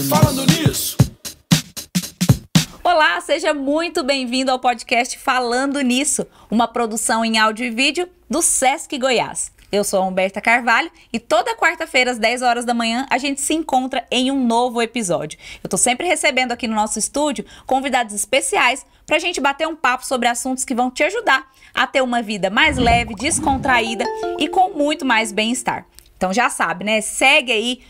Falando nisso. Olá, seja muito bem-vindo ao podcast Falando Nisso, uma produção em áudio e vídeo do Sesc Goiás. Eu sou a Humberta Carvalho e toda quarta-feira às 10 horas da manhã a gente se encontra em um novo episódio. Eu tô sempre recebendo aqui no nosso estúdio convidados especiais pra gente bater um papo sobre assuntos que vão te ajudar a ter uma vida mais leve, descontraída e com muito mais bem-estar. Então já sabe, né? Segue aí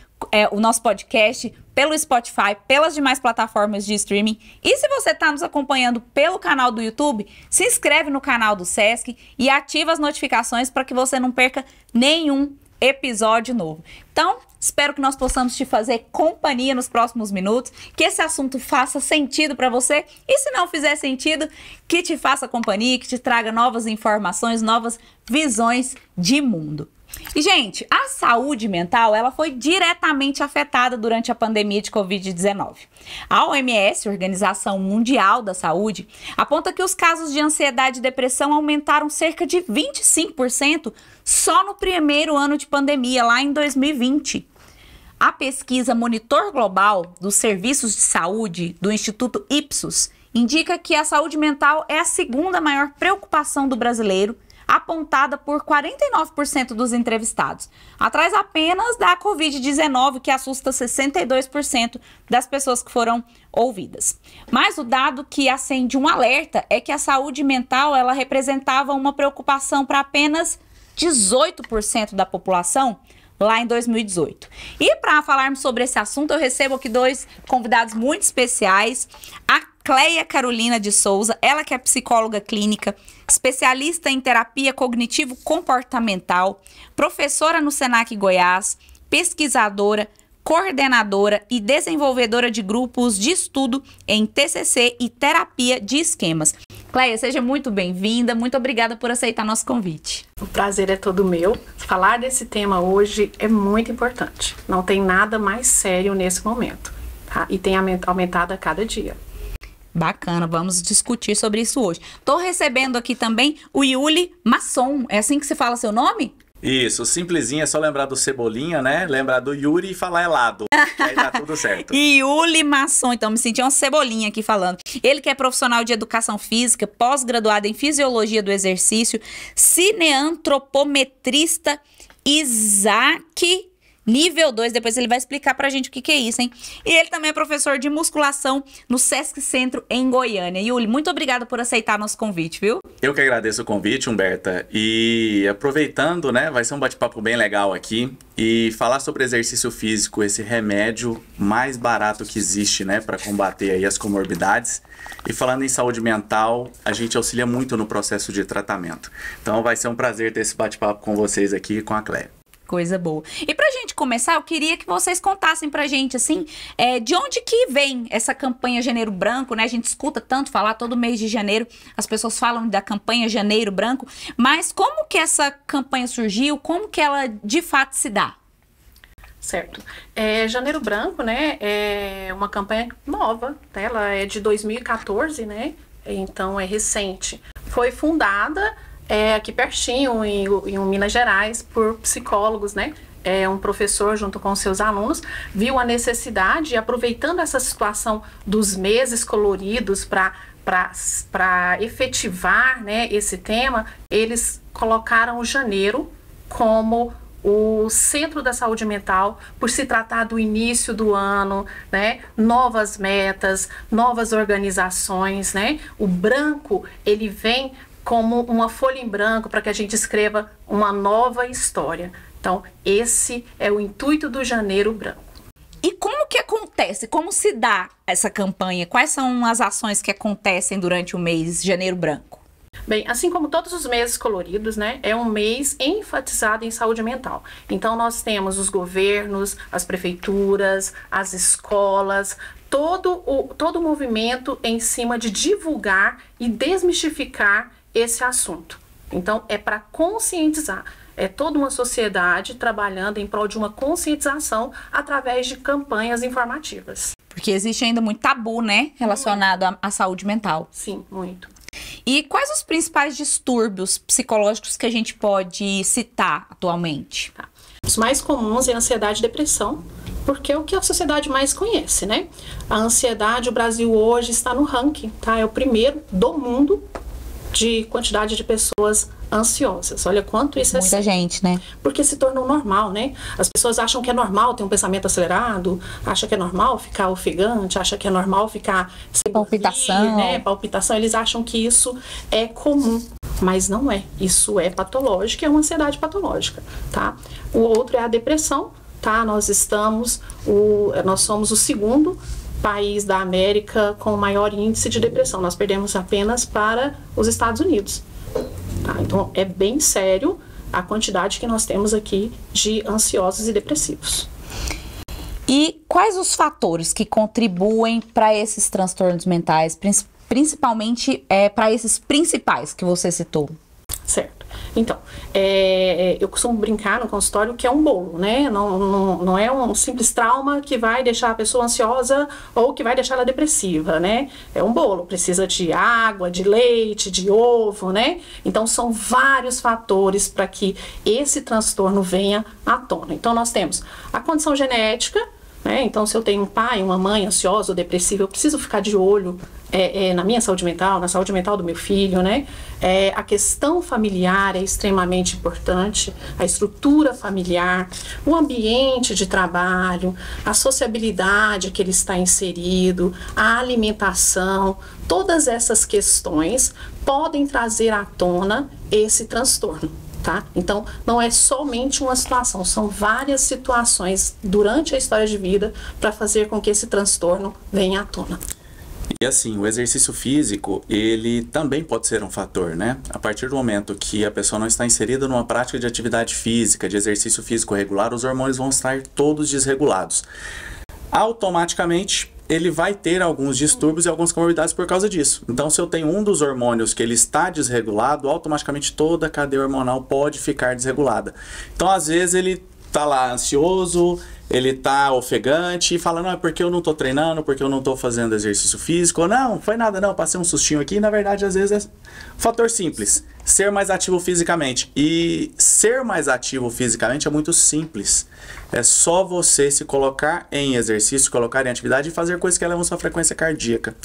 o nosso podcast pelo Spotify, pelas demais plataformas de streaming. E se você está nos acompanhando pelo canal do YouTube, se inscreve no canal do Sesc e ativa as notificações para que você não perca nenhum episódio novo. Então, espero que nós possamos te fazer companhia nos próximos minutos, que esse assunto faça sentido para você e se não fizer sentido, que te faça companhia, que te traga novas informações, novas visões de mundo. E, gente, a saúde mental, ela foi diretamente afetada durante a pandemia de Covid-19. A OMS, Organização Mundial da Saúde, aponta que os casos de ansiedade e depressão aumentaram cerca de 25% só no primeiro ano de pandemia, lá em 2020. A pesquisa Monitor Global dos Serviços de Saúde do Instituto Ipsos indica que a saúde mental é a segunda maior preocupação do brasileiro, apontada por 49% dos entrevistados, atrás apenas da Covid-19, que assusta 62% das pessoas que foram ouvidas. Mas o dado que acende um alerta é que a saúde mental ela representava uma preocupação para apenas 18% da população lá em 2018. E para falarmos sobre esse assunto, eu recebo aqui dois convidados muito especiais. A Cleia Carolina de Souza, ela que é psicóloga clínica, especialista em terapia cognitivo-comportamental, professora no Senac Goiás, pesquisadora, coordenadora e desenvolvedora de grupos de estudo em TCC e terapia de esquemas. Cleia, seja muito bem-vinda, muito obrigada por aceitar nosso convite. O prazer é todo meu. Falar desse tema hoje é muito importante. Não tem nada mais sério nesse momento, tá? E tem aumentado a cada dia. Bacana, vamos discutir sobre isso hoje. Tô recebendo aqui também o Yuli Masson. É assim que se fala seu nome? Isso, simplesinho, é só lembrar do Cebolinha, né? Lembrar do Yuri e falar helado. Aí dá tudo certo. Yuli Masson, então me senti uma cebolinha aqui falando. Ele que é profissional de educação física, pós-graduado em fisiologia do exercício, cineantropometrista, Isaac nível 2, depois ele vai explicar pra gente o que é isso, hein? E ele também é professor de musculação no Sesc Centro em Goiânia. Yuli, muito obrigada por aceitar nosso convite, viu? Eu que agradeço o convite, Humberta. E aproveitando, né, vai ser um bate-papo bem legal aqui. E falar sobre exercício físico, esse remédio mais barato que existe, né, para combater aí as comorbidades. E falando em saúde mental, a gente auxilia muito no processo de tratamento. Então vai ser um prazer ter esse bate-papo com vocês aqui com a Cleia. Coisa boa. E pra gente começar, eu queria que vocês contassem pra gente, assim, de onde que vem essa campanha Janeiro Branco, né? A gente escuta tanto falar, todo mês de janeiro, as pessoas falam da campanha Janeiro Branco, mas como que essa campanha surgiu? Como que ela, de fato, se dá? Certo. Janeiro Branco, né, é uma campanha nova, né? Ela é de 2014, né? Então, é recente. Foi fundada aqui pertinho, em Minas Gerais, por psicólogos, né? Um professor, junto com seus alunos, viu a necessidade, aproveitando essa situação dos meses coloridos para efetivar, né, esse tema, eles colocaram o janeiro como o centro da saúde mental, por se tratar do início do ano, né? Novas metas, novas organizações, né? O branco, ele vem como uma folha em branco para que a gente escreva uma nova história. Então, esse é o intuito do Janeiro Branco. E como que acontece? Como se dá essa campanha? Quais são as ações que acontecem durante o mês Janeiro Branco? Bem, assim como todos os meses coloridos, né, é um mês enfatizado em saúde mental. Então, nós temos os governos, as prefeituras, as escolas, todo o movimento em cima de divulgar e desmistificar esse assunto. Então, é para conscientizar. É toda uma sociedade trabalhando em prol de uma conscientização através de campanhas informativas. Porque existe ainda muito tabu, né, relacionado à saúde mental. Sim, muito. E quais os principais distúrbios psicológicos que a gente pode citar atualmente? Tá. Os mais comuns é ansiedade e depressão, porque é o que a sociedade mais conhece, né? A ansiedade, o Brasil hoje está no ranking, tá? É o primeiro do mundo de quantidade de pessoas ansiosas. Olha quanto isso é Muita gente, né? porque se tornou normal, né? As pessoas acham que é normal ter um pensamento acelerado, acham que é normal ficar ofegante, acham que é normal ficar sem Palpitação. dormir, né? Palpitação, eles acham que isso é comum, mas não é. Isso é patológico, é uma ansiedade patológica, tá? O outro é a depressão, tá? Nós somos o segundo país da América com o maior índice de depressão. Nós perdemos apenas para os Estados Unidos. Tá? Então, é bem sério a quantidade que nós temos aqui de ansiosos e depressivos. E quais os fatores que contribuem para esses transtornos mentais, principalmente para esses principais que você citou? Certo. Então, eu costumo brincar no consultório que é um bolo, né? Não é um simples trauma que vai deixar a pessoa ansiosa ou que vai deixar ela depressiva, né? É um bolo, precisa de água, de leite, de ovo, né? Então, são vários fatores para que esse transtorno venha à tona. Então, nós temos a condição genética, né? Então, se eu tenho um pai, uma mãe ansiosa ou depressiva, eu preciso ficar de olho na minha saúde mental, na saúde mental do meu filho, né? A questão familiar é extremamente importante, a estrutura familiar, o ambiente de trabalho, a sociabilidade que ele está inserido, a alimentação, todas essas questões podem trazer à tona esse transtorno. Tá? Então, não é somente uma situação, são várias situações durante a história de vida para fazer com que esse transtorno venha à tona. E assim, o exercício físico, ele também pode ser um fator, né? A partir do momento que a pessoa não está inserida numa prática de atividade física, de exercício físico regular, os hormônios vão estar todos desregulados. Automaticamente, ele vai ter alguns distúrbios e algumas comorbidades por causa disso. Então, se eu tenho um dos hormônios que ele está desregulado, automaticamente toda a cadeia hormonal pode ficar desregulada. Então, às vezes, ele tá lá ansioso, ele tá ofegante e fala, não, é porque eu não tô treinando, porque eu não tô fazendo exercício físico, ou não, foi nada não, passei um sustinho aqui, e na verdade às vezes é fator simples, ser mais ativo fisicamente. E ser mais ativo fisicamente é muito simples, é só você se colocar em exercício, colocar em atividade e fazer coisas que elevam sua frequência cardíaca.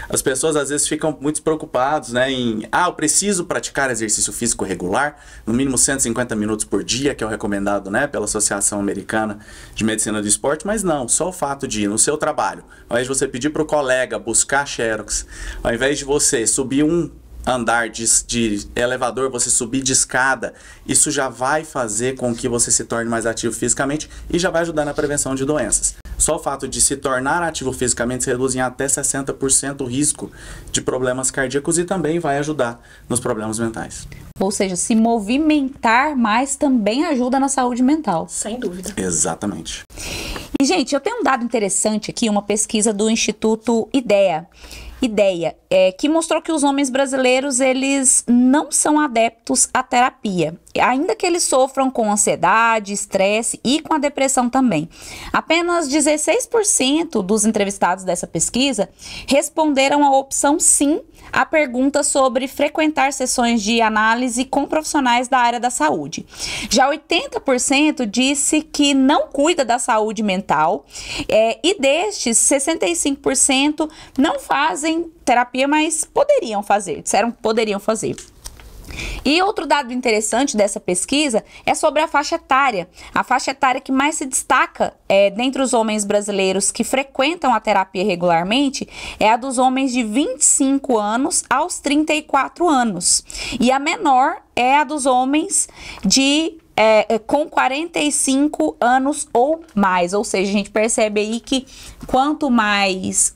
As pessoas às vezes ficam muito preocupadas, né, eu preciso praticar exercício físico regular, no mínimo 150 minutos por dia, que é o recomendado, né, pela Associação Americana de Medicina do Esporte, mas não, só o fato de ir no seu trabalho, ao invés de você pedir para o colega buscar xerox, ao invés de você subir um andar de elevador, você subir de escada, isso já vai fazer com que você se torne mais ativo fisicamente e já vai ajudar na prevenção de doenças. Só o fato de se tornar ativo fisicamente reduz em até 60% o risco de problemas cardíacos e também vai ajudar nos problemas mentais. Ou seja, se movimentar mais também ajuda na saúde mental. Sem dúvida. Exatamente. E, gente, eu tenho um dado interessante aqui, uma pesquisa do Instituto IDEA, que mostrou que os homens brasileiros, eles não são adeptos à terapia, ainda que eles sofram com ansiedade, estresse e com a depressão também. Apenas 16% dos entrevistados dessa pesquisa responderam a opção sim à pergunta sobre frequentar sessões de análise com profissionais da área da saúde. Já 80% disse que não cuida da saúde mental e destes, 65% não fazem terapia, mas poderiam fazer, disseram que poderiam fazer. E outro dado interessante dessa pesquisa é sobre a faixa etária. A faixa etária que mais se destaca dentre os homens brasileiros que frequentam a terapia regularmente é a dos homens de 25 anos aos 34 anos. E a menor é a dos homens com 45 anos ou mais. Ou seja, a gente percebe aí que quanto mais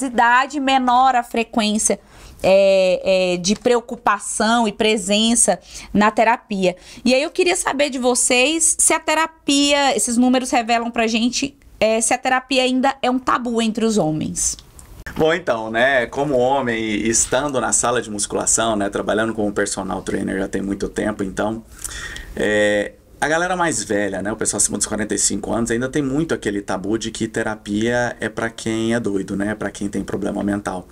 idade, menor a frequência de preocupação e presença na terapia. E aí eu queria saber de vocês se a terapia, esses números revelam pra gente se a terapia ainda é um tabu entre os homens. Bom, então, né, como homem, estando na sala de musculação, né, trabalhando como personal trainer já tem muito tempo, então, a galera mais velha, né, o pessoal acima dos 45 anos, ainda tem muito aquele tabu de que terapia é pra quem é doido, né, pra quem tem problema mental.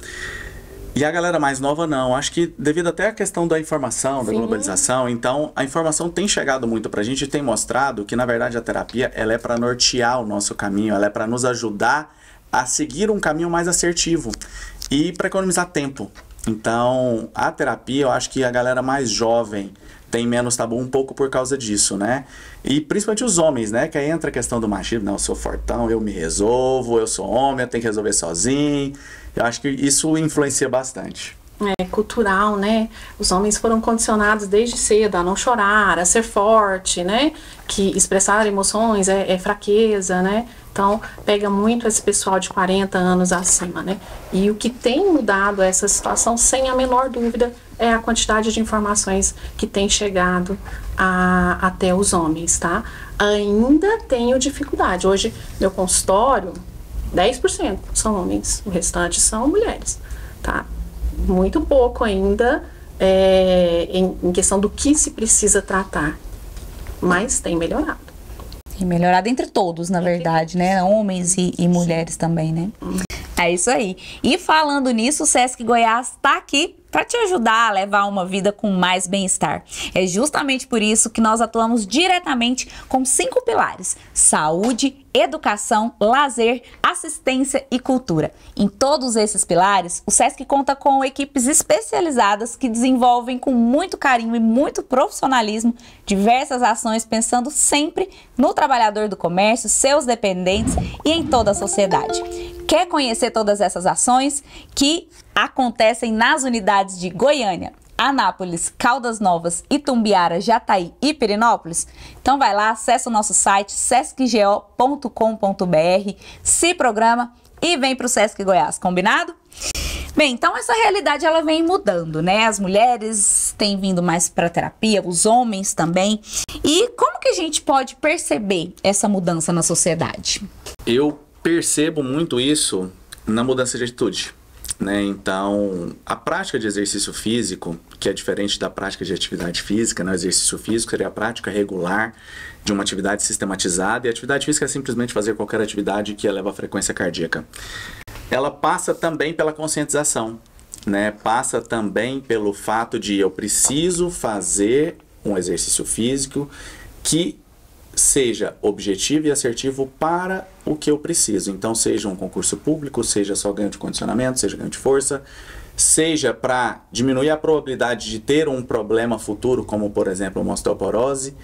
E a galera mais nova não. Acho que devido até à questão da informação, da globalização, então a informação tem chegado muito pra gente e tem mostrado que, na verdade, a terapia ela é para nortear o nosso caminho, ela é para nos ajudar a seguir um caminho mais assertivo e para economizar tempo. Então, a terapia, eu acho que a galera mais jovem tem menos tabu um pouco por causa disso, né? E principalmente os homens, né? Que aí entra a questão do machismo. Não, eu sou fortão, eu me resolvo, eu sou homem, eu tenho que resolver sozinho. Eu acho que isso influencia bastante. É cultural, né? Os homens foram condicionados desde cedo a não chorar, a ser forte, né? Que expressar emoções é fraqueza, né? Então, pega muito esse pessoal de 40 anos acima, né? E o que tem mudado essa situação, sem a menor dúvida, é a quantidade de informações que tem chegado até os homens, tá? Ainda tenho dificuldade. Hoje, meu consultório, 10% são homens, o restante são mulheres, tá? Muito pouco ainda em questão do que se precisa tratar, mas tem melhorado. Tem melhorado entre todos, na verdade, né? Homens e mulheres também, né? É isso aí. E falando nisso, o Sesc Goiás está aqui para te ajudar a levar uma vida com mais bem-estar. É justamente por isso que nós atuamos diretamente com 5 pilares: saúde, educação, lazer, assistência e cultura. Em todos esses pilares, o Sesc conta com equipes especializadas que desenvolvem com muito carinho e muito profissionalismo diversas ações, pensando sempre no trabalhador do comércio, seus dependentes e em toda a sociedade. Quer conhecer todas essas ações que acontecem nas unidades de Goiânia, Anápolis, Caldas Novas, Itumbiara, Jataí e Pirenópolis? Então vai lá, acessa o nosso site sescgo.com.br, se programa e vem para o Sesc Goiás, combinado? Bem, então essa realidade ela vem mudando, né? As mulheres têm vindo mais para terapia, os homens também. E como que a gente pode perceber essa mudança na sociedade? Eu percebo muito isso na mudança de atitude, né? Então, a prática de exercício físico, que é diferente da prática de atividade física, né? O exercício físico seria a prática regular de uma atividade sistematizada, e a atividade física é simplesmente fazer qualquer atividade que eleva a frequência cardíaca. Ela passa também pela conscientização, né? Passa também pelo fato de eu preciso fazer um exercício físico que seja objetivo e assertivo para o que eu preciso. Então, seja um concurso público, seja só ganho de condicionamento, seja ganho de força, seja para diminuir a probabilidade de ter um problema futuro, como, por exemplo, uma osteoporose.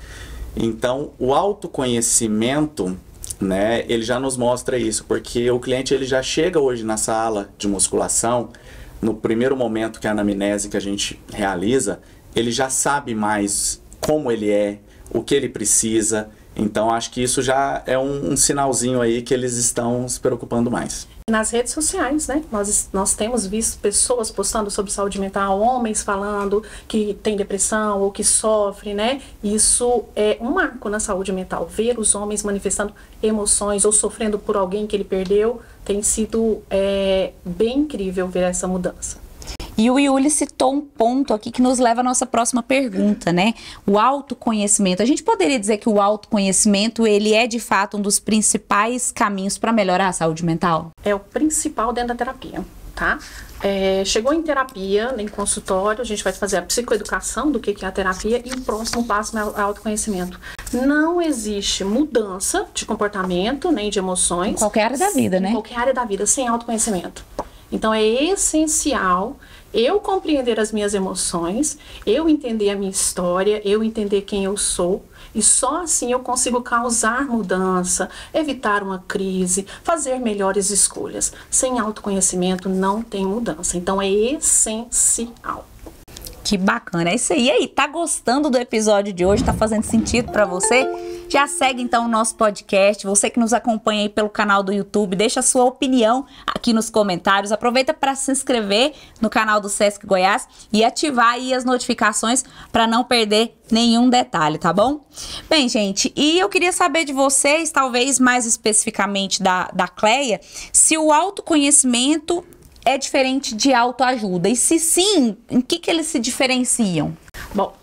Então, o autoconhecimento, né, ele já nos mostra isso, porque o cliente ele já chega hoje na sala de musculação, no primeiro momento que é a anamnese que a gente realiza, ele já sabe mais como ele é, o que ele precisa. Então, acho que isso já é um sinalzinho aí que eles estão se preocupando mais. Nas redes sociais, né? Nós temos visto pessoas postando sobre saúde mental, homens falando que tem depressão ou que sofre, né? Isso é um marco na saúde mental. Ver os homens manifestando emoções ou sofrendo por alguém que ele perdeu tem sido bem incrível ver essa mudança. E o Yuli citou um ponto aqui que nos leva à nossa próxima pergunta, né? O autoconhecimento. A gente poderia dizer que o autoconhecimento, ele é de fato um dos principais caminhos para melhorar a saúde mental? É o principal dentro da terapia, tá? Chegou em terapia, em consultório, a gente vai fazer a psicoeducação do que é a terapia e o próximo passo é o autoconhecimento. Não existe mudança de comportamento, nem de emoções. Em qualquer área da vida, né? Em qualquer área da vida, sem autoconhecimento. Então, é essencial eu compreender as minhas emoções, eu entender a minha história, eu entender quem eu sou, e só assim eu consigo causar mudança, evitar uma crise, fazer melhores escolhas. Sem autoconhecimento não tem mudança, então é essencial. Que bacana, é isso aí. E aí, tá gostando do episódio de hoje? Tá fazendo sentido pra você? Já segue então o nosso podcast. Você que nos acompanha aí pelo canal do YouTube, deixa a sua opinião aqui nos comentários. Aproveita para se inscrever no canal do Sesc Goiás e ativar aí as notificações para não perder nenhum detalhe, tá bom? Bem, gente, e eu queria saber de vocês, talvez mais especificamente da Cleia, se o autoconhecimento é diferente de autoajuda. E se sim, em que eles se diferenciam? Bom,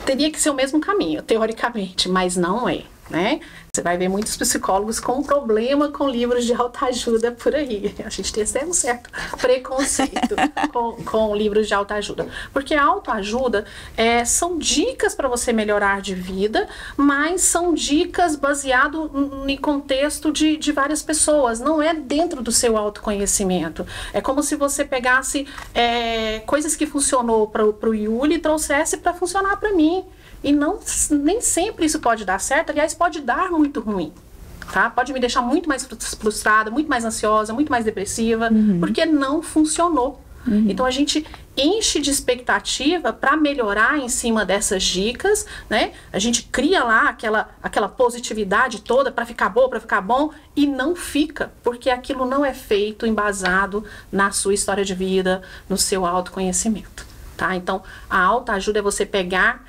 teria que ser o mesmo caminho, teoricamente, mas não é, né? Você vai ver muitos psicólogos com problema com livros de autoajuda por aí. A gente tem até um certo preconceito com livros de autoajuda. Porque a autoajuda são dicas para você melhorar de vida, mas são dicas baseadas em contexto de várias pessoas. Não é dentro do seu autoconhecimento. É como se você pegasse coisas que funcionou para o Yuli e trouxesse para funcionar para mim. E nem sempre isso pode dar certo, aliás, pode dar muito ruim, tá? Pode me deixar muito mais frustrada, muito mais ansiosa, muito mais depressiva, porque não funcionou. Então a gente enche de expectativa para melhorar em cima dessas dicas, né? A gente cria lá aquela positividade toda para ficar boa, para ficar bom, e não fica, porque aquilo não é feito embasado na sua história de vida, no seu autoconhecimento, tá? Então a autoajuda é você pegar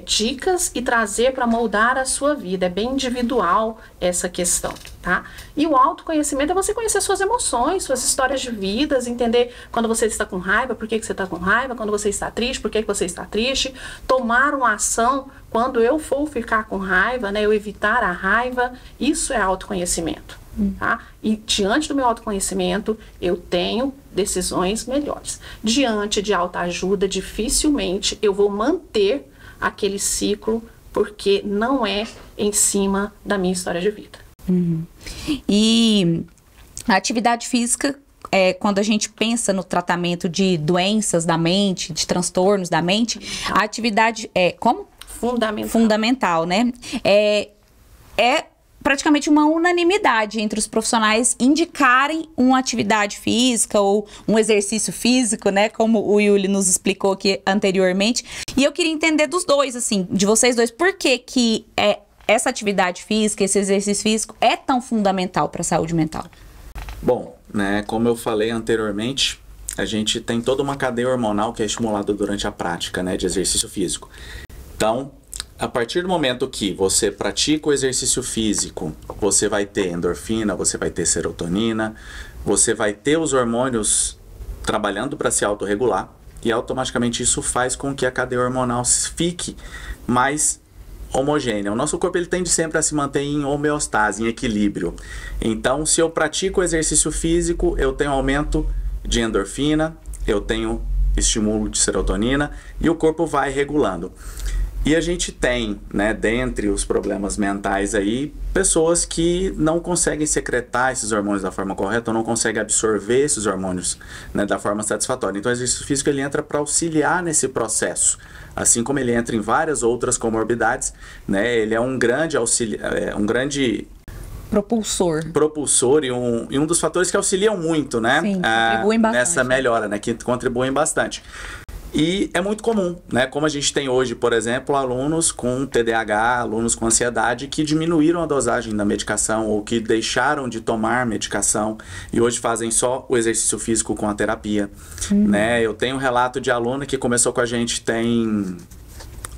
dicas e trazer para moldar a sua vida. É bem individual essa questão, tá? E o autoconhecimento é você conhecer suas emoções, suas histórias de vidas, entender quando você está com raiva, por que você está com raiva, quando você está triste, por que você está triste, tomar uma ação quando eu for ficar com raiva, né? Eu evitar a raiva, isso é autoconhecimento. Tá? E diante do meu autoconhecimento, eu tenho decisões melhores. Diante de autoajuda, dificilmente eu vou manter aquele ciclo, porque não é em cima da minha história de vida. E a atividade física, quando a gente pensa no tratamento de doenças da mente, de transtornos da mente, a atividade é como? Fundamental, né? É praticamente uma unanimidade entre os profissionais indicarem uma atividade física ou um exercício físico, né? Como o Yuli nos explicou aqui anteriormente. E eu queria entender dos dois, assim, de vocês dois, por que essa atividade física, esse exercício físico é tão fundamental para a saúde mental? Bom, né, como eu falei anteriormente, a gente tem toda uma cadeia hormonal que é estimulada durante a prática, né, de exercício físico. Então, a partir do momento que você pratica o exercício físico, você vai ter endorfina, você vai ter serotonina, você vai ter os hormônios trabalhando para se autorregular, e automaticamente isso faz com que a cadeia hormonal fique mais homogênea. O nosso corpo ele tende sempre a se manter em homeostase, em equilíbrio. Então, se eu pratico o exercício físico, eu tenho aumento de endorfina, eu tenho estímulo de serotonina e o corpo vai regulando. E a gente tem, né, dentre os problemas mentais aí, pessoas que não conseguem secretar esses hormônios da forma correta, ou não conseguem absorver esses hormônios, né, da forma satisfatória. Então o exercício físico ele entra para auxiliar nesse processo, assim como ele entra em várias outras comorbidades, né, ele é um grande propulsor e um dos fatores que auxiliam muito, né, sim, contribuem bastante, nessa melhora, né, que contribuem bastante. E é muito comum, né? Como a gente tem hoje, por exemplo, alunos com TDAH, alunos com ansiedade que diminuíram a dosagem da medicação ou que deixaram de tomar medicação e hoje fazem só o exercício físico com a terapia, né? Eu tenho um relato de aluna que começou com a gente tem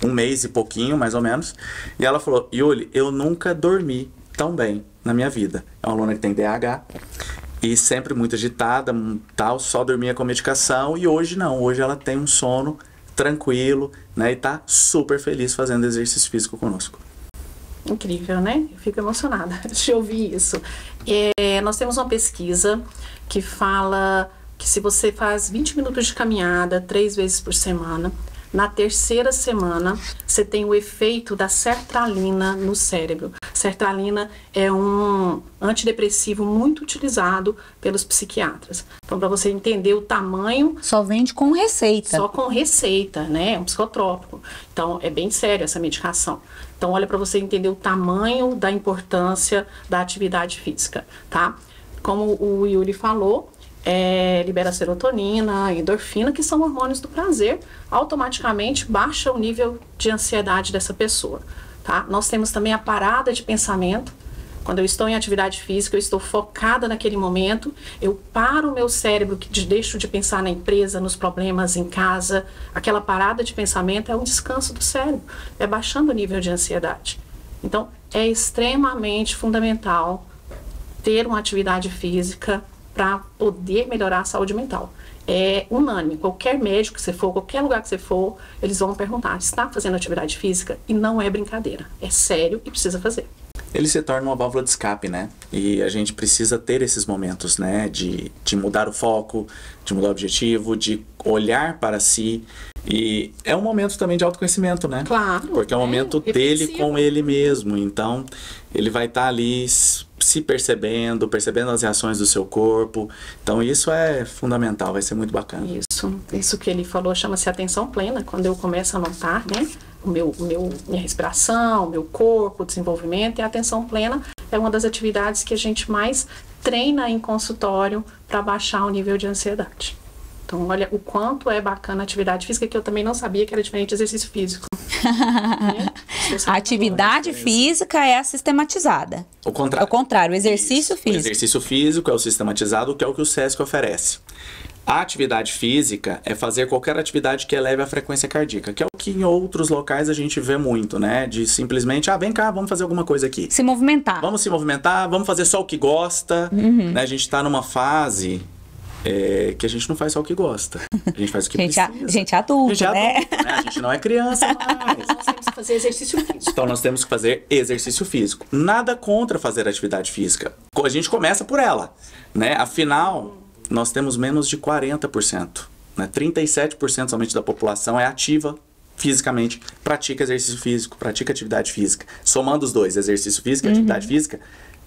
um mês e pouquinho, mais ou menos, e ela falou: Yuli, eu nunca dormi tão bem na minha vida. É uma aluna que tem TDAH. E sempre muito agitada, tal, só dormia com medicação, e hoje não, hoje ela tem um sono tranquilo, né, e tá super feliz fazendo exercício físico conosco. Incrível, né? Eu fico emocionada de ouvir isso. Nós temos uma pesquisa que fala que se você faz 20 minutos de caminhada 3 vezes por semana, na terceira semana, você tem o efeito da sertralina no cérebro. Sertralina é um antidepressivo muito utilizado pelos psiquiatras. Então, para você entender o tamanho... Só vende com receita. Só com receita, né? É um psicotrópico. Então, é bem sério essa medicação. Então, olha para você entender o tamanho da importância da atividade física, tá? Como o Yuli falou, libera serotonina, endorfina, que são hormônios do prazer, automaticamente baixa o nível de ansiedade dessa pessoa, tá? Nós temos também a parada de pensamento. Quando eu estou em atividade física, eu estou focada naquele momento, eu paro o meu cérebro, deixo de pensar na empresa, nos problemas em casa. Aquela parada de pensamento é um descanso do cérebro, é baixando o nível de ansiedade. Então, é extremamente fundamental ter uma atividade física para poder melhorar a saúde mental. É unânime, qualquer médico que você for, qualquer lugar que você for, eles vão perguntar: está fazendo atividade física? E não é brincadeira, é sério e precisa fazer. ele se torna uma válvula de escape, né? E a gente precisa ter esses momentos, né? De mudar o foco, de mudar o objetivo, de olhar para si. E é um momento também de autoconhecimento, né? Claro. Porque é um momento dele com ele mesmo. Então, ele vai estar ali se percebendo as reações do seu corpo. Então, isso é fundamental, vai ser muito bacana. Isso que ele falou chama-se atenção plena, quando eu começo a notar, né? Minha respiração, meu corpo, desenvolvimento, e a atenção plena é uma das atividades que a gente mais treina em consultório para baixar o nível de ansiedade. Então, olha o quanto é bacana a atividade física, que eu também não sabia que era diferente de exercício físico. A atividade física é a sistematizada. O contrário. É o contrário, o exercício físico. O exercício físico é o sistematizado, que é o que o SESC oferece. A atividade física é fazer qualquer atividade que eleve a frequência cardíaca, que é o que em outros locais a gente vê muito, né? De simplesmente, vem cá, vamos fazer alguma coisa aqui. Se movimentar. Vamos se movimentar, vamos fazer só o que gosta. Né? A gente tá numa fase que a gente não faz só o que gosta. A gente faz o que precisa. Gente adulta, né? A gente não é criança mais. Nós temos que fazer exercício físico. Então nós temos que fazer exercício físico. Nada contra fazer atividade física. A gente começa por ela, né? Afinal, nós temos menos de 40%. Né? 37% somente da população é ativa fisicamente, pratica exercício físico, pratica atividade física. Somando os dois, exercício físico e atividade física,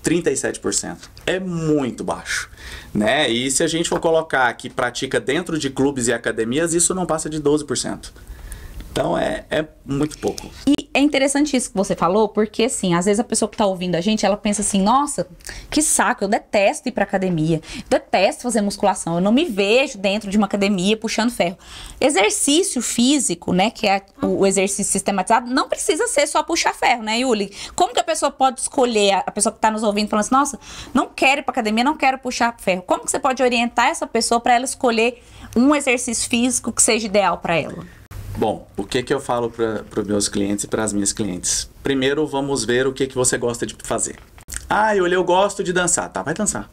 37%. É muito baixo, né? E se a gente for colocar que pratica dentro de clubes e academias, isso não passa de 12%. Então é muito pouco. E é interessante isso que você falou, porque assim, às vezes a pessoa que tá ouvindo a gente, ela pensa assim, nossa, que saco, eu detesto ir pra academia, detesto fazer musculação, eu não me vejo dentro de uma academia puxando ferro. Exercício físico, né, que é o exercício sistematizado, não precisa ser só puxar ferro, né, Yuli? Como que a pessoa pode escolher, a pessoa que tá nos ouvindo falando assim, nossa, não quero ir pra academia, não quero puxar ferro. Como que você pode orientar essa pessoa para ela escolher um exercício físico que seja ideal para ela? Bom, o que eu falo para os meus clientes e para as minhas clientes? Primeiro, vamos ver o que você gosta de fazer. Eu gosto de dançar. Tá, vai dançar.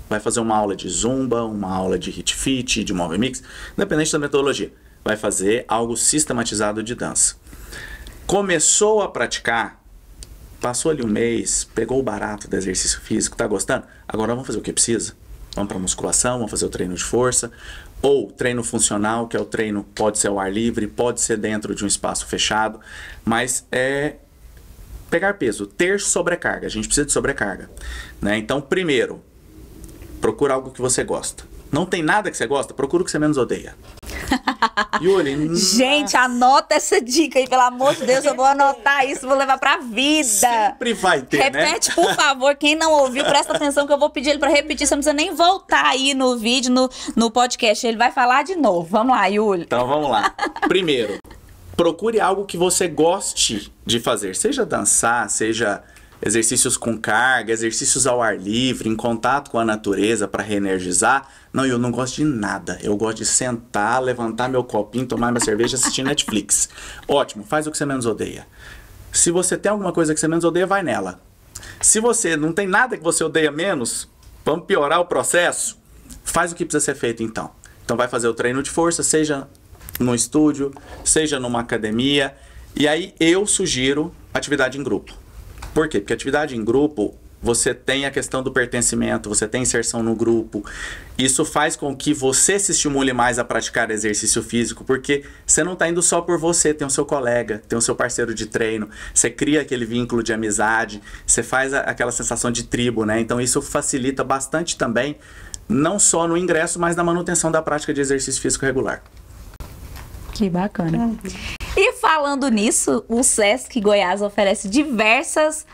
Vai fazer uma aula de zumba, uma aula de hit fit, de móvel mix, independente da metodologia. Vai fazer algo sistematizado de dança. Começou a praticar, passou ali um mês, pegou o barato do exercício físico, tá gostando? Agora vamos fazer o que precisa. Vamos para musculação, vamos fazer o treino de força, ou treino funcional, que é o treino, pode ser ao ar livre, pode ser dentro de um espaço fechado, mas é pegar peso, ter sobrecarga, a gente precisa de sobrecarga, né? Então, primeiro, procura algo que você gosta. Não tem nada que você gosta, procura o que você menos odeia. Yuli, gente, anota essa dica aí, pelo amor de Deus, eu vou anotar isso, vou levar pra vida. Sempre vai ter, repete, né? Por favor, quem não ouviu, presta atenção que eu vou pedir ele pra repetir, você não precisa nem voltar aí no vídeo, no podcast, ele vai falar de novo. Vamos lá, Yuli. Então, vamos lá. Primeiro, procure algo que você goste de fazer, seja dançar, seja exercícios com carga, exercícios ao ar livre, em contato com a natureza para reenergizar. Não, eu não gosto de nada. Eu gosto de sentar, levantar meu copinho, tomar minha cerveja e assistir Netflix. Ótimo, faz o que você menos odeia. Se você tem alguma coisa que você menos odeia, vai nela. Se você não tem nada que você odeia menos, vamos piorar o processo, faz o que precisa ser feito então. Então vai fazer o treino de força, seja no estúdio, seja numa academia. E aí eu sugiro atividade em grupo. Por quê? Porque atividade em grupo, você tem a questão do pertencimento, você tem inserção no grupo. Isso faz com que você se estimule mais a praticar exercício físico, porque você não está indo só por você, tem o seu colega, tem o seu parceiro de treino, você cria aquele vínculo de amizade, você faz aquela sensação de tribo, né? Então isso facilita bastante também, não só no ingresso, mas na manutenção da prática de exercício físico regular. Que bacana. E falando nisso, o SESC Goiás oferece diversas...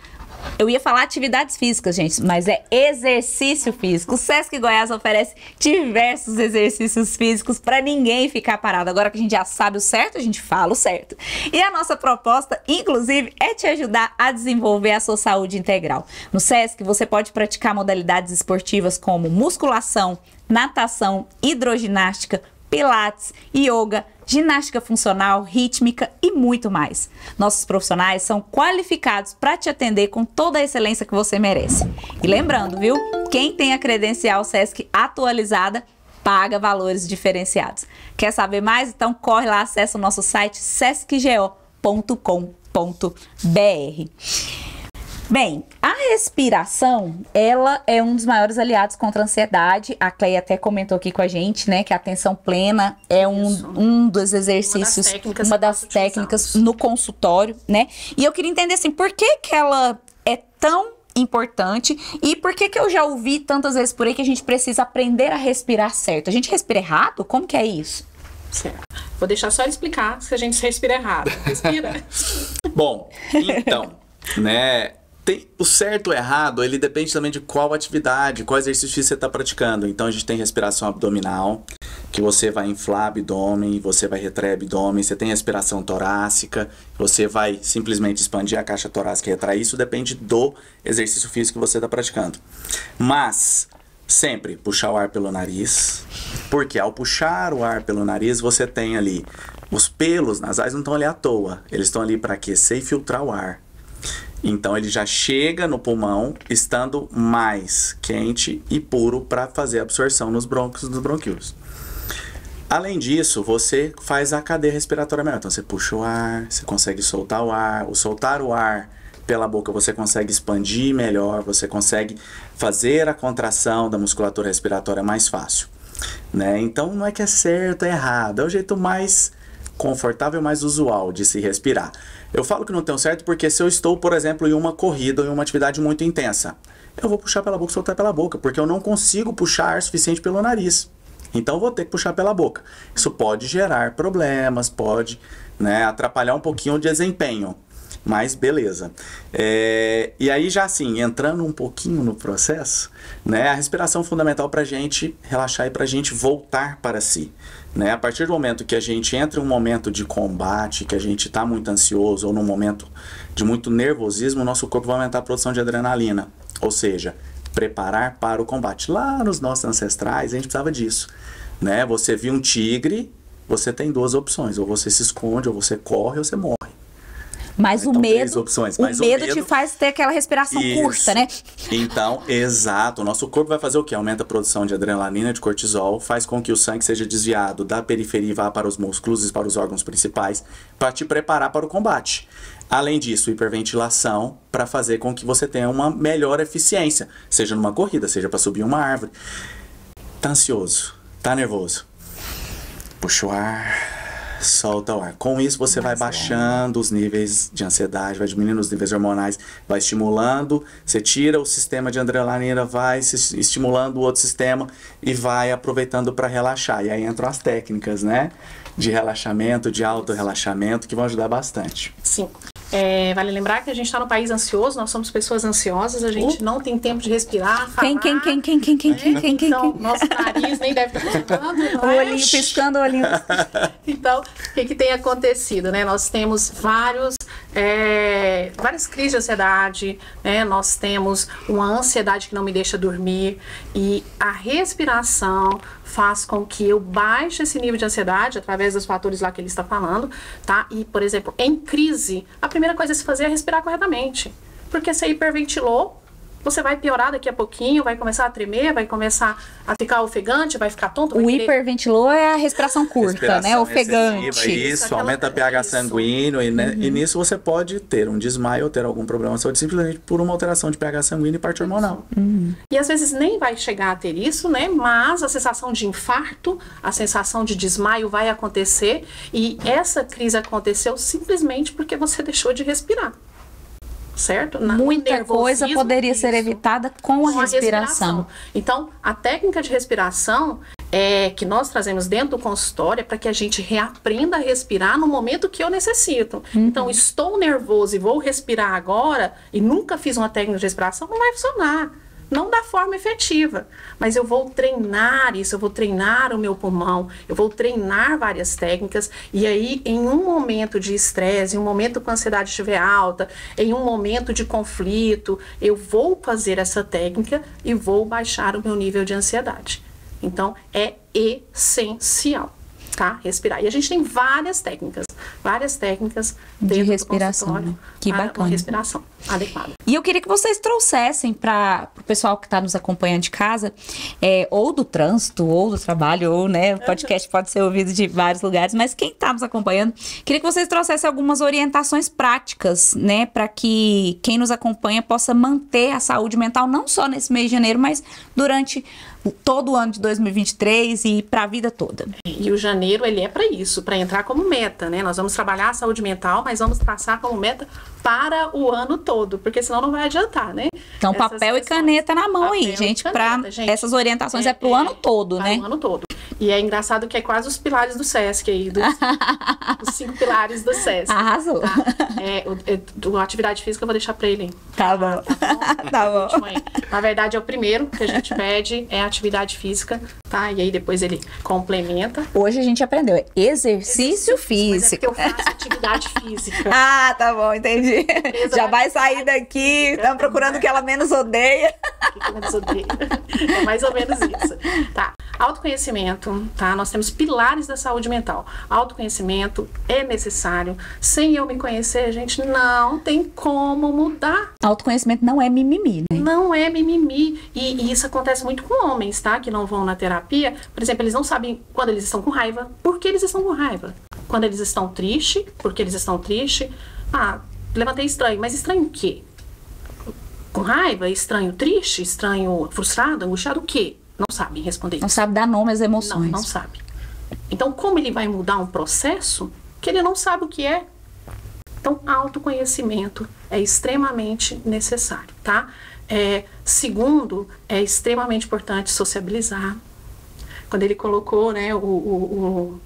Eu ia falar atividades físicas, gente, mas é exercício físico. O SESC Goiás oferece diversos exercícios físicos para ninguém ficar parado. Agora que a gente já sabe o certo, a gente fala o certo. E a nossa proposta, inclusive, é te ajudar a desenvolver a sua saúde integral. No SESC, você pode praticar modalidades esportivas como musculação, natação, hidroginástica, pilates, yoga, ginástica funcional, rítmica e muito mais. Nossos profissionais são qualificados para te atender com toda a excelência que você merece. E lembrando, viu? Quem tem a credencial SESC atualizada, paga valores diferenciados. Quer saber mais? Então corre lá, acessa o nosso site sescgo.com.br. Bem, a respiração, ela é um dos maiores aliados contra a ansiedade. A Cleia até comentou aqui com a gente, né, que a atenção plena é um dos exercícios, uma das técnicas no consultório, né? E eu queria entender, assim, por que ela é tão importante e por que eu já ouvi tantas vezes por aí que a gente precisa aprender a respirar certo? A gente respira errado? Como que é isso? Certo. Vou deixar só explicar se a gente respira errado. Respira? Bom, então, né... O certo ou errado, ele depende também de qual atividade, qual exercício você está praticando. Então, a gente tem respiração abdominal, que você vai inflar abdômen, você vai retrair abdômen. Você tem respiração torácica, você vai simplesmente expandir a caixa torácica e retrair. Isso depende do exercício físico que você está praticando. Mas, sempre puxar o ar pelo nariz, porque ao puxar o ar pelo nariz, você tem ali, os pelos nasais não estão ali à toa. Eles estão ali para aquecer e filtrar o ar. Então, ele já chega no pulmão estando mais quente e puro para fazer a absorção nos brônquios dos bronquíolos. Além disso, você faz a cadeia respiratória melhor. Então, você puxa o ar, você consegue soltar o ar. O soltar o ar pela boca, você consegue expandir melhor, você consegue fazer a contração da musculatura respiratória mais fácil, né? Então, não é que é certo ou errado, é o jeito mais confortável, mais usual de se respirar. Eu falo que não tem certo porque se eu estou, por exemplo, em uma corrida ou em uma atividade muito intensa, eu vou puxar pela boca, soltar pela boca, porque eu não consigo puxar ar suficiente pelo nariz. Então, eu vou ter que puxar pela boca. Isso pode gerar problemas, pode, né, atrapalhar um pouquinho o desempenho. Mas beleza. E aí já assim, entrando um pouquinho no processo, né, a respiração é fundamental para a gente relaxar e para a gente voltar para si. Né? A partir do momento que a gente entra em um momento de combate, que a gente está muito ansioso ou num momento de muito nervosismo, o nosso corpo vai aumentar a produção de adrenalina. Ou seja, preparar para o combate. Lá nos nossos ancestrais, a gente precisava disso. Né? Você viu um tigre, você tem duas opções. Ou você se esconde, ou você corre, ou você morre. Mas então, o medo te faz ter aquela respiração curta, né? Então, exato. O nosso corpo vai fazer o quê? Aumenta a produção de adrenalina, de cortisol, faz com que o sangue seja desviado da periferia e vá para os músculos e para os órgãos principais, para te preparar para o combate. Além disso, hiperventilação, para fazer com que você tenha uma melhor eficiência, seja numa corrida, seja para subir uma árvore. Tá ansioso, tá nervoso. Puxa o ar... solta o ar. Com isso, você vai baixando os níveis de ansiedade, vai diminuindo os níveis hormonais, vai estimulando, você tira o sistema de adrenalina, vai estimulando o outro sistema e vai aproveitando para relaxar. E aí entram as técnicas, né? De relaxamento, de auto-relaxamento, que vão ajudar bastante. Sim. Vale lembrar que a gente está no país ansioso, nós somos pessoas ansiosas, a gente não tem tempo de respirar, falar. Então, nosso nariz nem deve estar funcionando. O olhinho piscando, o olhinho... Então, o que tem acontecido, né? Nós temos várias crises de ansiedade, né? Nós temos uma ansiedade que não me deixa dormir e a respiração faz com que eu baixe esse nível de ansiedade através dos fatores lá que ele está falando, tá? E, por exemplo, em crise, a primeira coisa a se fazer é respirar corretamente. Porque se hiperventilou, você vai piorar daqui a pouquinho, vai começar a tremer, vai começar a ficar ofegante, vai ficar tonto. O hiperventilou é a respiração curta, né? Ofegante. Isso, aumenta o pH sanguíneo e, né, e nisso você pode ter um desmaio ou ter algum problema de saúde simplesmente por uma alteração de pH sanguíneo e parte hormonal. E às vezes nem vai chegar a ter isso, né? Mas a sensação de infarto, a sensação de desmaio vai acontecer e essa crise aconteceu simplesmente porque você deixou de respirar. Certo? Muita coisa poderia ser evitada com a respiração. Então, a técnica de respiração que nós trazemos dentro do consultório é para que a gente reaprenda a respirar no momento que eu necessito. Então, estou nervoso e vou respirar agora e nunca fiz uma técnica de respiração, não vai funcionar. Não da forma efetiva, mas eu vou treinar isso, eu vou treinar o meu pulmão, eu vou treinar várias técnicas e aí em um momento de estresse, em um momento que a ansiedade estiver alta, em um momento de conflito, eu vou fazer essa técnica e vou baixar o meu nível de ansiedade. Então é essencial, tá? Respirar. E a gente tem várias técnicas de respiração. Que para bacana. uma respiração adequada. E eu queria que vocês trouxessem para o pessoal que está nos acompanhando de casa, ou do trânsito, ou do trabalho, ou, né, o podcast pode ser ouvido de vários lugares, mas quem está nos acompanhando, queria que vocês trouxessem algumas orientações práticas, né, para que quem nos acompanha possa manter a saúde mental, não só nesse mês de janeiro, mas durante todo o ano de 2023 e para a vida toda. E o janeiro, ele é para isso, para entrar como meta, né? Nós vamos trabalhar a saúde mental, mas vamos passar como meta para o ano todo, porque senão não vai adiantar, né? Então, papel e caneta na mão aí, Papel e gente, caneta, para gente. essas orientações para o ano todo, para né? o ano todo. E é engraçado que é quase os pilares do SESC aí, os 5 pilares do SESC. Arrasou. Tá? A atividade física eu vou deixar para ele, hein? Tá bom. Tá bom. Último aí. Na verdade, é o primeiro que a gente pede, é a atividade física, tá? E aí depois ele complementa. Hoje a gente aprendeu, exercício Mas é físico. porque eu faço atividade física. Ah, tá bom, entendi. Já vai sair daqui, estamos procurando o que ela menos odeia. O que eu menos odeio. É mais ou menos isso. Tá. Autoconhecimento, tá? Nós temos pilares da saúde mental. Autoconhecimento é necessário. Sem eu me conhecer, gente, não tem como mudar. Autoconhecimento não é mimimi, né? Não é mimimi. E isso acontece muito com homens, tá? Que não vão na terapia. Por exemplo, eles não sabem quando eles estão com raiva, por que eles estão com raiva. Quando eles estão tristes, porque eles estão tristes. Ah, levantei estranho. Mas estranho o quê? Com raiva? Estranho triste? Estranho frustrado? Angustiado? O quê? Não sabem responder Não isso. sabe dar nome às emoções. Não sabe. Então, como ele vai mudar um processo que ele não sabe o que é? Então, autoconhecimento é extremamente necessário, tá? Segundo, é extremamente importante sociabilizar. Quando ele colocou, né, o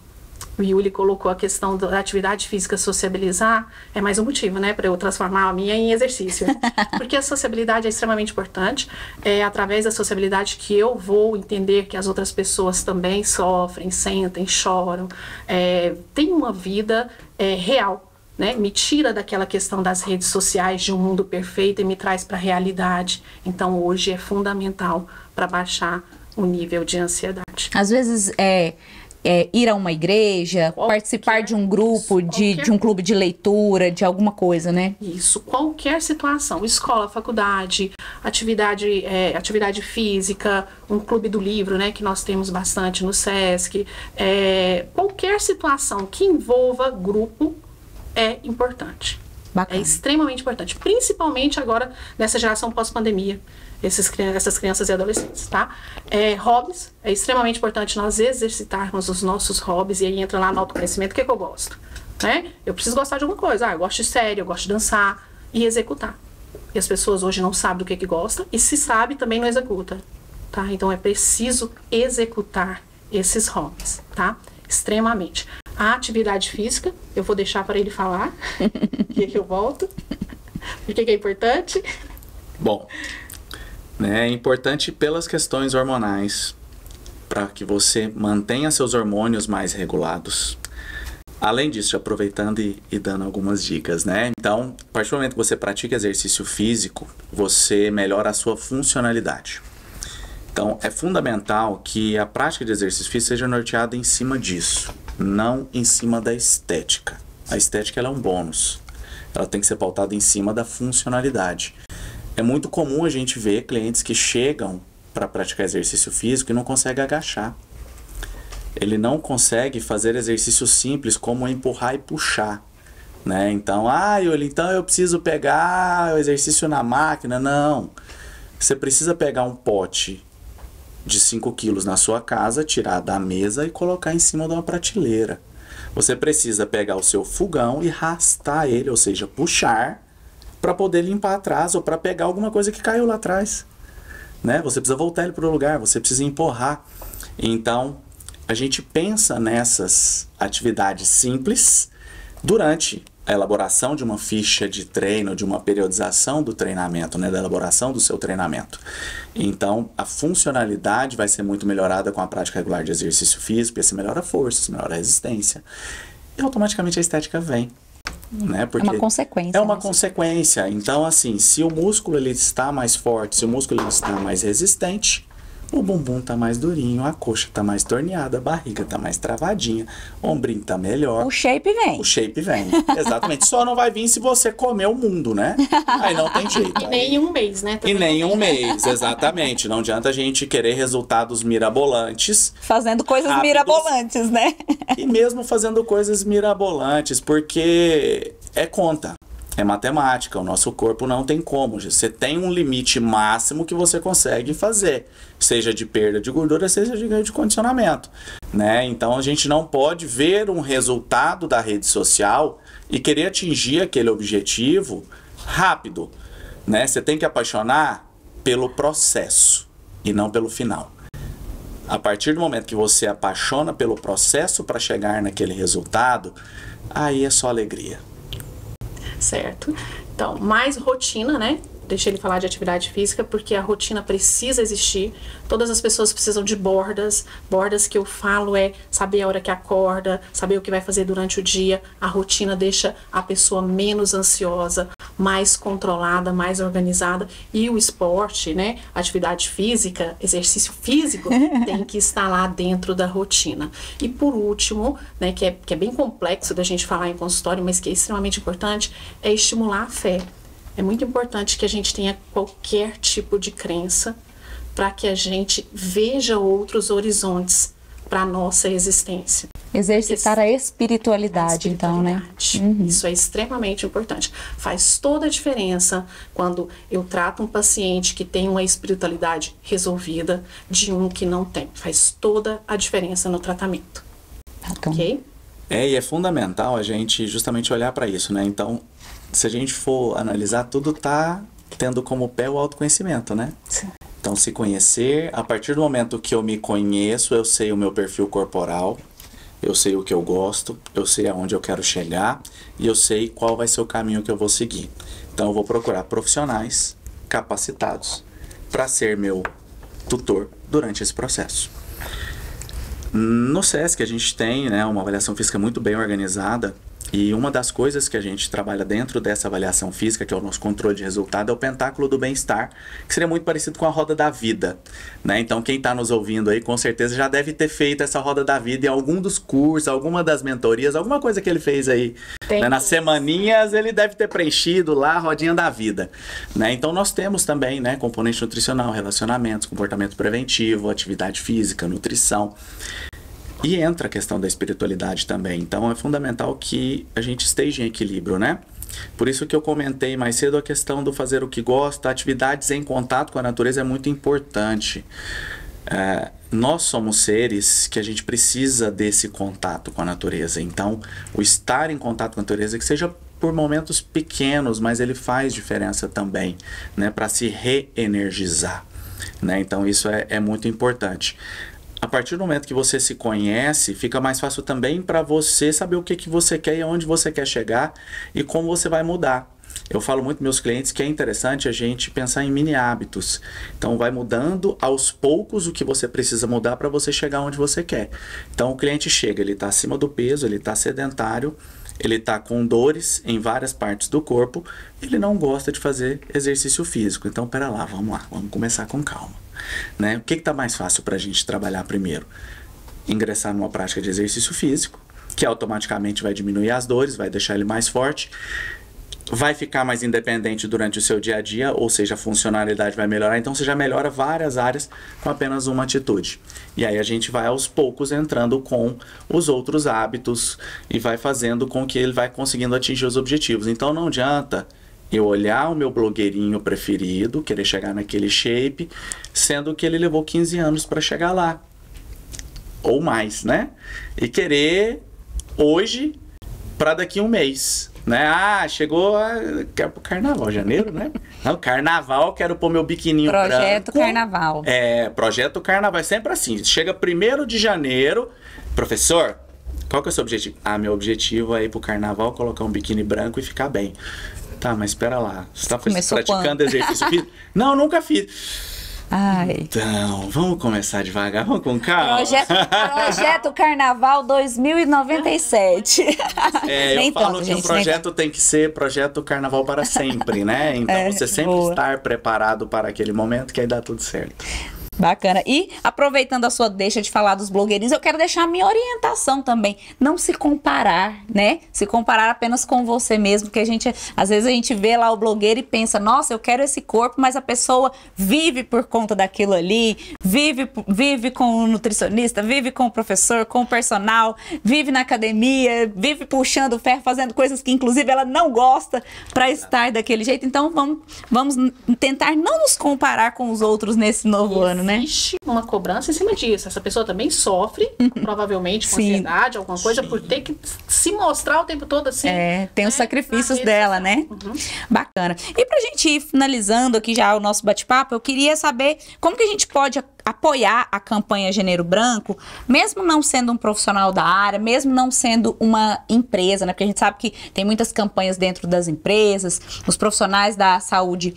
Yuli colocou a questão da atividade física, sociabilizar, é mais um motivo, né, para eu transformar a minha em exercício. Porque a sociabilidade é extremamente importante. É através da sociabilidade que eu vou entender que as outras pessoas também sofrem, sentem, choram, têm uma vida real, né? Me tira daquela questão das redes sociais de um mundo perfeito e me traz para a realidade. Então, hoje é fundamental para baixar o nível de ansiedade. Às vezes ir a uma igreja, participar de um grupo, de um clube de leitura, de alguma coisa, né? Isso, qualquer situação, escola, faculdade, atividade física, um clube do livro, né, que nós temos bastante no SESC, qualquer situação que envolva grupo é importante. Bacana. É extremamente importante, principalmente agora nessa geração pós-pandemia. Essas crianças e adolescentes, tá? Hobbies, é extremamente importante nós exercitarmos os nossos hobbies, e aí entra lá no autoconhecimento, o que eu gosto, né? Eu preciso gostar de alguma coisa, eu gosto de série, eu gosto de dançar, e executar. E as pessoas hoje não sabem do que gostam, e se sabe, também não executa, tá? Então é preciso executar esses hobbies, tá? Extremamente. A atividade física, eu vou deixar para ele falar, que eu volto, porque é importante. Bom, é importante pelas questões hormonais, para que você mantenha seus hormônios mais regulados. Além disso, aproveitando e dando algumas dicas, né? Então, a partir do momento que você pratica exercício físico, você melhora a sua funcionalidade. Então, é fundamental que a prática de exercício físico seja norteada em cima disso, não em cima da estética. A estética ela é um bônus. Ela tem que ser pautada em cima da funcionalidade. É muito comum a gente ver clientes que chegam para praticar exercício físico e não conseguem agachar. Ele não consegue fazer exercício simples como empurrar e puxar, né? Então, então eu preciso pegar o exercício na máquina. Não. Você precisa pegar um pote de 5 quilos na sua casa, tirar da mesa e colocar em cima de uma prateleira. Você precisa pegar o seu fogão e arrastar ele, ou seja, puxar, para poder limpar atrás ou para pegar alguma coisa que caiu lá atrás, né? Você precisa voltar ele para o lugar, você precisa empurrar. Então, a gente pensa nessas atividades simples durante a elaboração de uma ficha de treino, de uma periodização do treinamento, né? Da elaboração do seu treinamento. Então, a funcionalidade vai ser muito melhorada com a prática regular de exercício físico, porque você melhora a força, você melhora a resistência. E automaticamente a estética vem. Né? Porque é uma consequência. É uma consequência. Então, assim, se o músculo ele está mais forte, se o músculo ele está mais resistente, O bumbum tá mais durinho, a coxa tá mais torneada, a barriga tá mais travadinha, o ombrinho tá melhor. O shape vem. O shape vem, exatamente. Só não vai vir se você comer o mundo, né? Aí não tem jeito. E nem em um mês, né? E nem um mês, exatamente. Não adianta a gente querer resultados mirabolantes. Fazendo coisas rápidos, mirabolantes, né? E mesmo fazendo coisas mirabolantes, porque é conta. É matemática, o nosso corpo não tem como. Você tem um limite máximo que você consegue fazer, seja de perda de gordura, seja de ganho de condicionamento, né? Então a gente não pode ver um resultado da rede social e querer atingir aquele objetivo rápido, né? Você tem que apaixonar pelo processo e não pelo final. A partir do momento que você apaixona pelo processo para chegar naquele resultado, aí é só alegria. Certo. Então, mais rotina, né? Deixa ele falar de atividade física, porque a rotina precisa existir. Todas as pessoas precisam de bordas. Bordas que eu falo é saber a hora que acorda, saber o que vai fazer durante o dia. A rotina deixa a pessoa menos ansiosa, mais controlada, mais organizada. E o esporte, né? Atividade física, exercício físico, tem que estar lá dentro da rotina. E por último, né? Que é bem complexo da gente falar em consultório, mas que é extremamente importante, é estimular a fé. É muito importante que a gente tenha qualquer tipo de crença para que a gente veja outros horizontes para a nossa existência. Exercitar a espiritualidade, então, né? Isso é extremamente importante. Faz toda a diferença quando eu trato um paciente que tem uma espiritualidade resolvida de um que não tem. Faz toda a diferença no tratamento. Então, Ok? E é fundamental a gente justamente olhar para isso, né? Então, se a gente for analisar, tudo tá tendo como pé o autoconhecimento, né? Sim. Então, se conhecer, a partir do momento que eu me conheço, eu sei o meu perfil corporal, eu sei o que eu gosto, eu sei aonde eu quero chegar e eu sei qual vai ser o caminho que eu vou seguir. Então, eu vou procurar profissionais capacitados para ser meu tutor durante esse processo. No SESC a gente tem, né, uma avaliação física muito bem organizada e uma das coisas que a gente trabalha dentro dessa avaliação física, que é o nosso controle de resultado, é o pentáculo do bem-estar, que seria muito parecido com a roda da vida, né? Então quem está nos ouvindo aí com certeza já deve ter feito essa roda da vida em algum dos cursos, alguma das mentorias, alguma coisa que ele fez aí, né? Nas semaninhas ele deve ter preenchido lá a rodinha da vida, né? Então nós temos também, né, componente nutricional, relacionamentos, comportamento preventivo, atividade física, nutrição. E entra a questão da espiritualidade também. Então é fundamental que a gente esteja em equilíbrio, né? Por isso que eu comentei mais cedo a questão do fazer o que gosta, atividades em contato com a natureza é muito importante. Nós somos seres que a gente precisa desse contato com a natureza. Então, o estar em contato com a natureza, que seja por momentos pequenos, mas ele faz diferença também, né? Para se reenergizar, né? Então, isso é muito importante. A partir do momento que você se conhece, fica mais fácil também para você saber o que você quer e aonde você quer chegar e como você vai mudar. Eu falo muito para meus clientes que é interessante a gente pensar em mini hábitos. Então vai mudando aos poucos o que você precisa mudar para você chegar onde você quer. Então o cliente chega, ele está acima do peso, ele está sedentário, ele está com dores em várias partes do corpo, ele não gosta de fazer exercício físico. Então pera lá, vamos começar com calma. Né? O que está mais fácil para a gente trabalhar primeiro? Ingressar numa prática de exercício físico, que automaticamente vai diminuir as dores, vai deixar ele mais forte, vai ficar mais independente durante o seu dia a dia, ou seja, a funcionalidade vai melhorar, então você já melhora várias áreas com apenas uma atitude. E aí a gente vai aos poucos entrando com os outros hábitos e vai fazendo com que ele vai conseguindo atingir os objetivos. Então não adianta eu olhar o meu blogueirinho preferido, querer chegar naquele shape, sendo que ele levou 15 anos para chegar lá. Ou mais, né? E querer hoje para daqui a um mês, né? Ah, chegou, quero pro carnaval, janeiro, né? Não, carnaval, quero pôr meu biquininho branco. Projeto Carnaval. Projeto Carnaval, é sempre assim. Chega 1º de janeiro, professor, qual que é o seu objetivo? Ah, meu objetivo é ir pro carnaval, colocar um biquíni branco e ficar bem. Tá, mas espera lá. Você tá praticando exercício físico? Não, nunca fiz. Ai. Então, vamos começar devagar, vamos com calma. Projeto Carnaval 2097. Eu falo que o projeto tem que ser projeto Carnaval para sempre, né? Então você sempre estar preparado para aquele momento que aí dá tudo certo. Bacana. E aproveitando a sua deixa de falar dos blogueirinhos, eu quero deixar a minha orientação também. Não se comparar, né? Se comparar apenas com você mesmo, porque às vezes a gente vê lá o blogueiro e pensa, nossa, eu quero esse corpo, mas a pessoa vive por conta daquilo ali, vive com o nutricionista, vive com o professor, com o personal, vive na academia, vive puxando ferro, fazendo coisas que inclusive ela não gosta para estar daquele jeito. Então vamos tentar não nos comparar com os outros nesse novo ano, né? Existe uma cobrança em cima disso. Essa pessoa também sofre, provavelmente, com ansiedade, alguma coisa, por ter que se mostrar o tempo todo assim. Tem os sacrifícios dela, né? Bacana. E pra gente ir finalizando aqui já o nosso bate-papo, eu queria saber como que a gente pode apoiar a campanha Janeiro Branco, mesmo não sendo um profissional da área, mesmo não sendo uma empresa, né? Porque a gente sabe que tem muitas campanhas dentro das empresas, os profissionais da saúde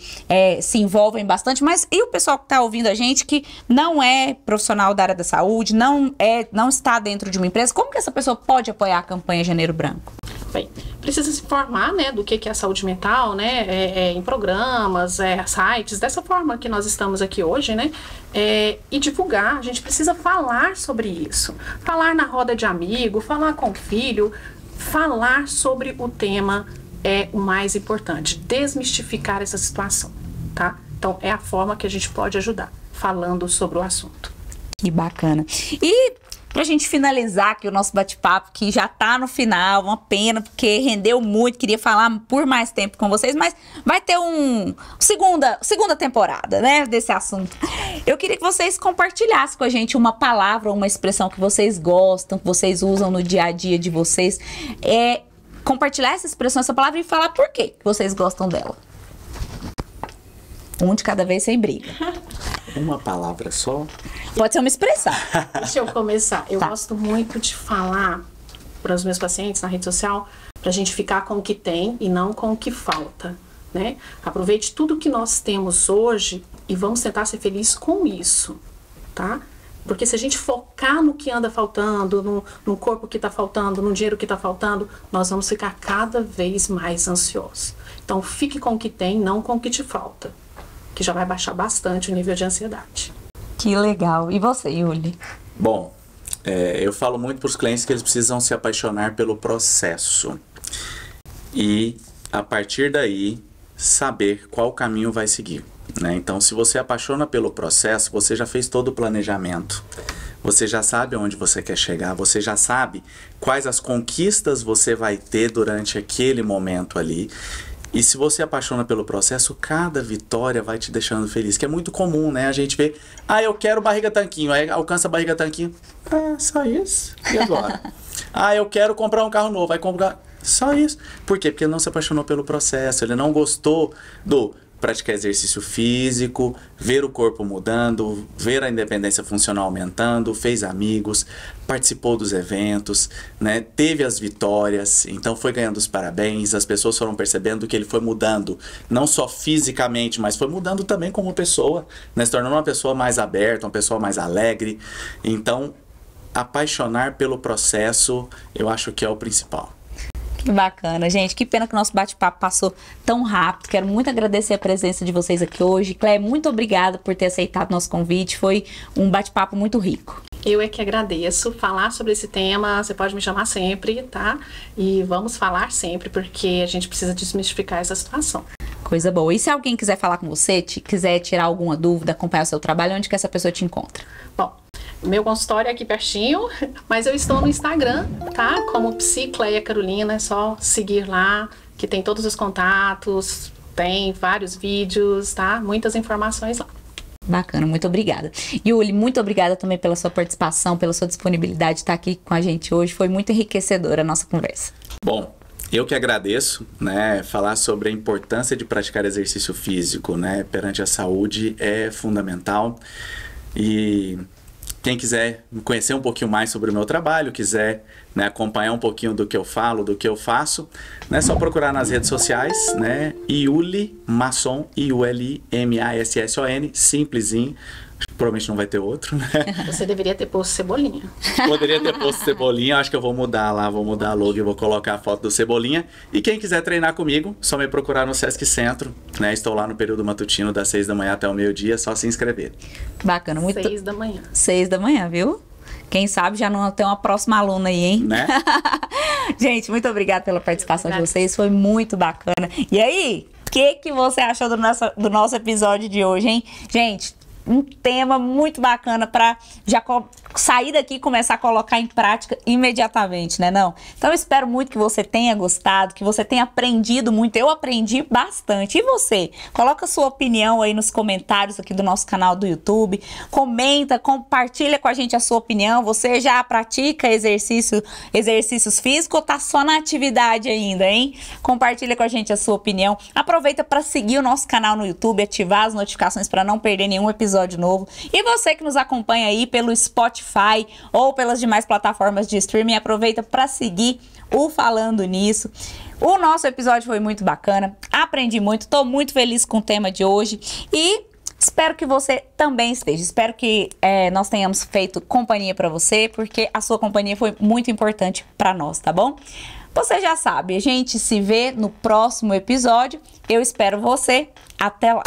se envolvem bastante, mas e o pessoal que está ouvindo a gente que não é profissional da área da saúde, não está dentro de uma empresa, como que essa pessoa pode apoiar a campanha Janeiro Branco? Bem, precisa se informar, né, do que é a saúde mental, né, em programas, sites, dessa forma que nós estamos aqui hoje, né, e divulgar. A gente precisa falar sobre isso, falar na roda de amigo, falar com o filho, falar sobre o tema é o mais importante, desmistificar essa situação, tá? Então, é a forma que a gente pode ajudar, falando sobre o assunto. Que bacana. E pra gente finalizar aqui o nosso bate-papo, que já tá no final, uma pena, porque rendeu muito, queria falar por mais tempo com vocês, mas vai ter segunda temporada, né, desse assunto. Eu queria que vocês compartilhassem com a gente uma palavra, uma expressão que vocês gostam, que vocês usam no dia a dia de vocês, compartilhar essa expressão, essa palavra e falar por que vocês gostam dela. Um de cada vez sem briga. Uma palavra só? Pode ser uma expressão. Deixa eu começar. Eu gosto muito de falar para os meus pacientes na rede social para a gente ficar com o que tem e não com o que falta, né? Aproveite tudo que nós temos hoje e vamos tentar ser felizes com isso, tá? Porque se a gente focar no que anda faltando, no corpo que está faltando, no dinheiro que está faltando, nós vamos ficar cada vez mais ansiosos. Então, fique com o que tem, não com o que te falta, que já vai baixar bastante o nível de ansiedade. Que legal. E você, Yuli? Bom, eu falo muito para os clientes que eles precisam se apaixonar pelo processo. E, a partir daí, saber qual caminho vai seguir, né? Então, se você apaixona pelo processo, você já fez todo o planejamento. Você já sabe aonde você quer chegar, você já sabe quais as conquistas você vai ter durante aquele momento ali. E se você apaixona pelo processo, cada vitória vai te deixando feliz. Que é muito comum, né? A gente vê, eu quero barriga tanquinho. Aí alcança a barriga tanquinho. Só isso. E agora? Eu quero comprar um carro novo. Aí compra. Só isso. Por quê? Porque ele não se apaixonou pelo processo. Ele não gostou do praticar exercício físico, ver o corpo mudando, ver a independência funcional aumentando, fez amigos, participou dos eventos, né? Teve as vitórias, então foi ganhando os parabéns, as pessoas foram percebendo que ele foi mudando, não só fisicamente, mas foi mudando também como pessoa, né? Se tornando uma pessoa mais aberta, uma pessoa mais alegre. Então, apaixonar pelo processo, eu acho que é o principal. Que bacana, gente. Que pena que o nosso bate-papo passou tão rápido. Quero muito agradecer a presença de vocês aqui hoje. Cléia, muito obrigada por ter aceitado nosso convite. Foi um bate-papo muito rico. Eu é que agradeço. Falar sobre esse tema, você pode me chamar sempre, tá? E vamos falar sempre, porque a gente precisa desmistificar essa situação. Coisa boa. E se alguém quiser falar com você, quiser tirar alguma dúvida, acompanhar o seu trabalho, onde que essa pessoa te encontra? Bom, meu consultório é aqui pertinho, mas eu estou no Instagram, tá? Como Cléia Carolina, é só seguir lá, que tem todos os contatos, tem vários vídeos, tá? Muitas informações lá. Bacana, muito obrigada. Yuli, muito obrigada também pela sua participação, pela sua disponibilidade de estar aqui com a gente hoje. Foi muito enriquecedora a nossa conversa. Bom, eu que agradeço, né? Falar sobre a importância de praticar exercício físico, né? Perante a saúde é fundamental. E quem quiser conhecer um pouquinho mais sobre o meu trabalho, quiser né, acompanhar um pouquinho do que eu falo, do que eu faço, né, só procurar nas redes sociais, né, Iuli Masson, IULIMASSON, simplesinho. Provavelmente não vai ter outro, né? Você deveria ter posto Cebolinha. Poderia ter posto Cebolinha, acho que eu vou mudar lá, vou mudar a logo e vou colocar a foto do Cebolinha. E quem quiser treinar comigo, só me procurar no Sesc Centro, né? Estou lá no período matutino das 6 da manhã até o meio-dia, só se inscrever. Bacana, muito. 6 da manhã. 6 da manhã, viu? Quem sabe já não tem uma próxima aluna aí, hein? Né? Gente, muito obrigada pela participação de vocês, foi muito bacana. E aí, o que você achou do nosso episódio de hoje, hein? Gente, um tema muito bacana para já sair daqui e começar a colocar em prática imediatamente, né não? Então eu espero muito que você tenha gostado, que você tenha aprendido muito. Eu aprendi bastante. E você? Coloca sua opinião aí nos comentários aqui do nosso canal do YouTube. Comenta, compartilha com a gente a sua opinião. Você já pratica exercícios físicos ou tá só na atividade ainda, hein? Compartilha com a gente a sua opinião. Aproveita para seguir o nosso canal no YouTube, ativar as notificações para não perder nenhum episódio novo. E você que nos acompanha aí pelo Spotify ou pelas demais plataformas de streaming, aproveita para seguir o Falando Nisso. O nosso episódio foi muito bacana, aprendi muito, estou muito feliz com o tema de hoje e espero que você também esteja. Espero que nós tenhamos feito companhia para você, porque a sua companhia foi muito importante para nós, tá bom? Você já sabe, a gente se vê no próximo episódio. Eu espero você. Até lá.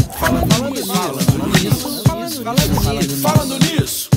Falando nisso.